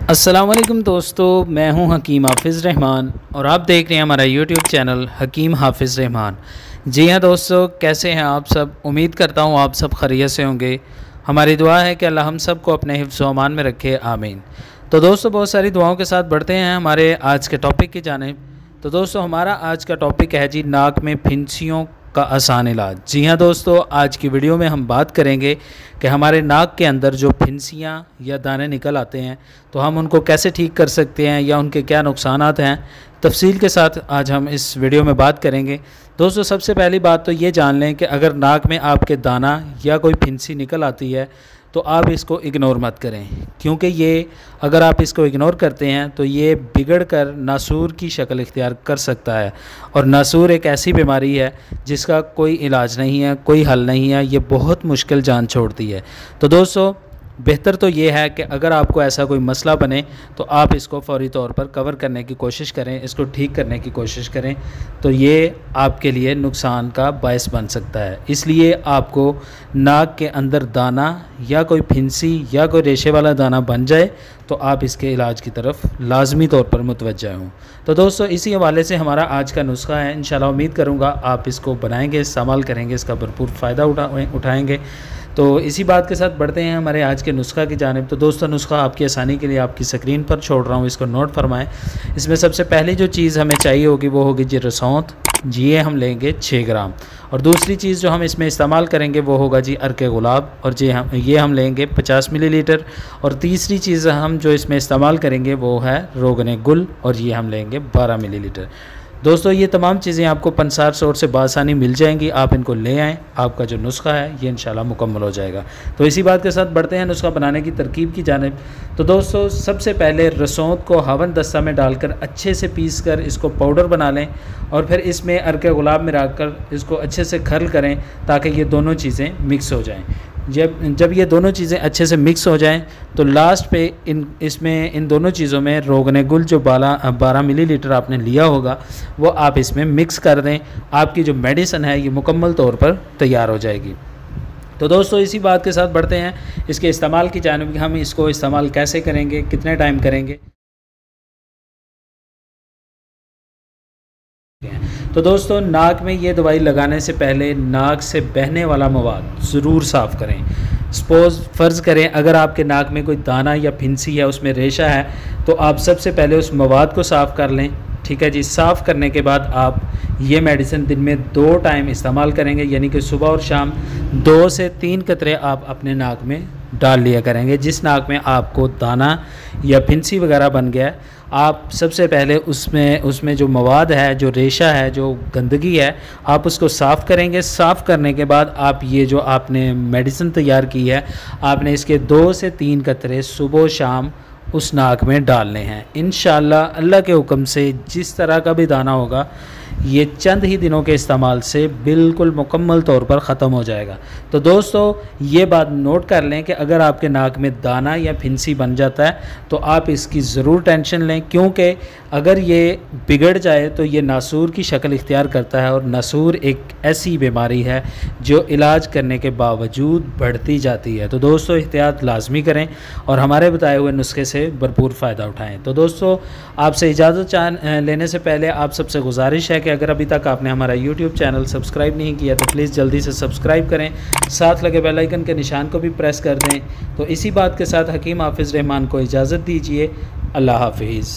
अस्सलाम वालेकुम दोस्तों, मैं हूं हकीम हाफिज़ रहमान और आप देख रहे हैं हमारा यूट्यूब चैनल हकीम हाफिज़ रहमान। जी हाँ दोस्तों, कैसे हैं आप सब? उम्मीद करता हूं आप सब खैरियत से होंगे। हमारी दुआ है कि अल्लाह हम सब को अपने हिफ्ज़ व अमान में रखे, आमीन। तो दोस्तों, बहुत सारी दुआओं के साथ बढ़ते हैं हमारे आज के टॉपिक की जानिब। तो दोस्तों, हमारा आज का टॉपिक है जी नाक में फिंसियों का आसान इलाज। जी हाँ दोस्तों, आज की वीडियो में हम बात करेंगे कि हमारे नाक के अंदर जो फिंसियाँ या दाने निकल आते हैं तो हम उनको कैसे ठीक कर सकते हैं या उनके क्या नुकसानात हैं। तफसील के साथ आज हम इस वीडियो में बात करेंगे। दोस्तों, सबसे पहली बात तो ये जान लें कि अगर नाक में आपके दाना या कोई फिंसी निकल आती है तो आप इसको इग्नोर मत करें, क्योंकि ये अगर आप इसको इग्नोर करते हैं तो ये बिगड़ कर नासूर की शक्ल इख्तियार कर सकता है। और नासूर एक ऐसी बीमारी है जिसका कोई इलाज नहीं है, कोई हल नहीं है, ये बहुत मुश्किल जान छोड़ती है। तो दोस्तों, बेहतर तो ये है कि अगर आपको ऐसा कोई मसला बने तो आप इसको फ़ौरी तौर पर कवर करने की कोशिश करें, इसको ठीक करने की कोशिश करें, तो ये आपके लिए नुकसान का बायस बन सकता है। इसलिए आपको नाक के अंदर दाना या कोई फिंसी या कोई रेशे वाला दाना बन जाए तो आप इसके इलाज की तरफ लाजमी तौर पर मुतवज्जा हों। तो दोस्तों, इसी हवाले से हमारा आज का नुस्खा है। इंशाल्लाह उम्मीद करूँगा आप इसको बनाएंगे, इस्तेमाल करेंगे, इसका भरपूर फ़ायदा उठाएँगे। तो इसी बात के साथ बढ़ते हैं हमारे आज के नुस्खा की जानिब। तो दोस्तों, नुस्खा आपकी आसानी के लिए आपकी स्क्रीन पर छोड़ रहा हूँ, इसको नोट फरमाएं। इसमें सबसे पहली जो चीज़ हमें चाहिए होगी वो होगी जी रसौंत। जी ये हम लेंगे 6 ग्राम। और दूसरी चीज़ जो हम इसमें इस्तेमाल करेंगे वो होगा जी अर्के गुलाब, और ये हम लेंगे 50 मिलीलीटर। और तीसरी चीज़ हम जो इसमें इस्तेमाल करेंगे वो है रोगन गुल, और ये हम लेंगे 12 मिलीलीटर। दोस्तों, ये तमाम चीज़ें आपको पंसार स्टोर से बासानी मिल जाएंगी, आप इनको ले आएँ। आपका जो नुस्खा है ये इंशाल्लाह मुकम्मल हो जाएगा। तो इसी बात के साथ बढ़ते हैं नुस्खा बनाने की तरकीब की जानिब। तो दोस्तों, सबसे पहले रसौंत को हवन दस्ता में डालकर अच्छे से पीस कर इसको पाउडर बना लें, और फिर इसमें अर्के गुलाब मिलाकर इसको अच्छे से खर्ल करें ताकि ये दोनों चीज़ें मिक्स हो जाएँ। जब ये दोनों चीज़ें अच्छे से मिक्स हो जाएं तो लास्ट पे इन दोनों चीज़ों में रोगन गुल जो 12 मिलीलीटर आपने लिया होगा वो आप इसमें मिक्स कर दें। आपकी जो मेडिसिन है ये मुकम्मल तौर पर तैयार हो जाएगी। तो दोस्तों, इसी बात के साथ बढ़ते हैं इसके इस्तेमाल की जानिब। हम इसको इस्तेमाल कैसे करेंगे, कितने टाइम करेंगे। तो दोस्तों, नाक में ये दवाई लगाने से पहले नाक से बहने वाला मवाद ज़रूर साफ़ करें। फ़र्ज़ करें अगर आपके नाक में कोई दाना या फिंसी है, उसमें रेशा है, तो आप सबसे पहले उस मवाद को साफ़ कर लें। ठीक है जी। साफ़ करने के बाद आप ये मेडिसिन दिन में 2 टाइम इस्तेमाल करेंगे, यानी कि सुबह और शाम 2 से 3 कतरे आप अपने नाक में डाल लिया करेंगे। जिस नाक में आपको दाना या फिंसी वगैरह बन गया है, आप सबसे पहले उसमें जो मवाद है, जो रेशा है, जो गंदगी है, आप उसको साफ़ करेंगे। साफ़ करने के बाद आप ये जो आपने मेडिसिन तैयार की है, आपने इसके 2 से 3 कतरे सुबह शाम उस नाक में डालने हैं। इंशाअल्लाह अल्लाह के हुक्म से जिस तरह का भी दाना होगा ये चंद ही दिनों के इस्तेमाल से बिल्कुल मुकम्मल तौर पर ख़त्म हो जाएगा। तो दोस्तों, ये बात नोट कर लें कि अगर आपके नाक में दाना या फिंसी बन जाता है तो आप इसकी ज़रूर टेंशन लें, क्योंकि अगर ये बिगड़ जाए तो ये नासूर की शक्ल इख्तियार करता है, और नासूर एक ऐसी बीमारी है जो इलाज करने के बावजूद बढ़ती जाती है। तो दोस्तों, एहतियात लाजमी करें और हमारे बताए हुए नुस्खे से भरपूर फ़ायदा उठाएँ। तो दोस्तों, आपसे इजाज़त लेने से पहले आप सबसे गुजारिश है कि अगर अभी तक आपने हमारा यूट्यूब चैनल सब्सक्राइब नहीं किया तो प्लीज़ जल्दी से सब्सक्राइब करें, साथ लगे बेल आइकन के निशान को भी प्रेस कर दें। तो इसी बात के साथ हकीम हाफिज़ रहमान को इजाज़त दीजिए। अल्लाह हाफिज़।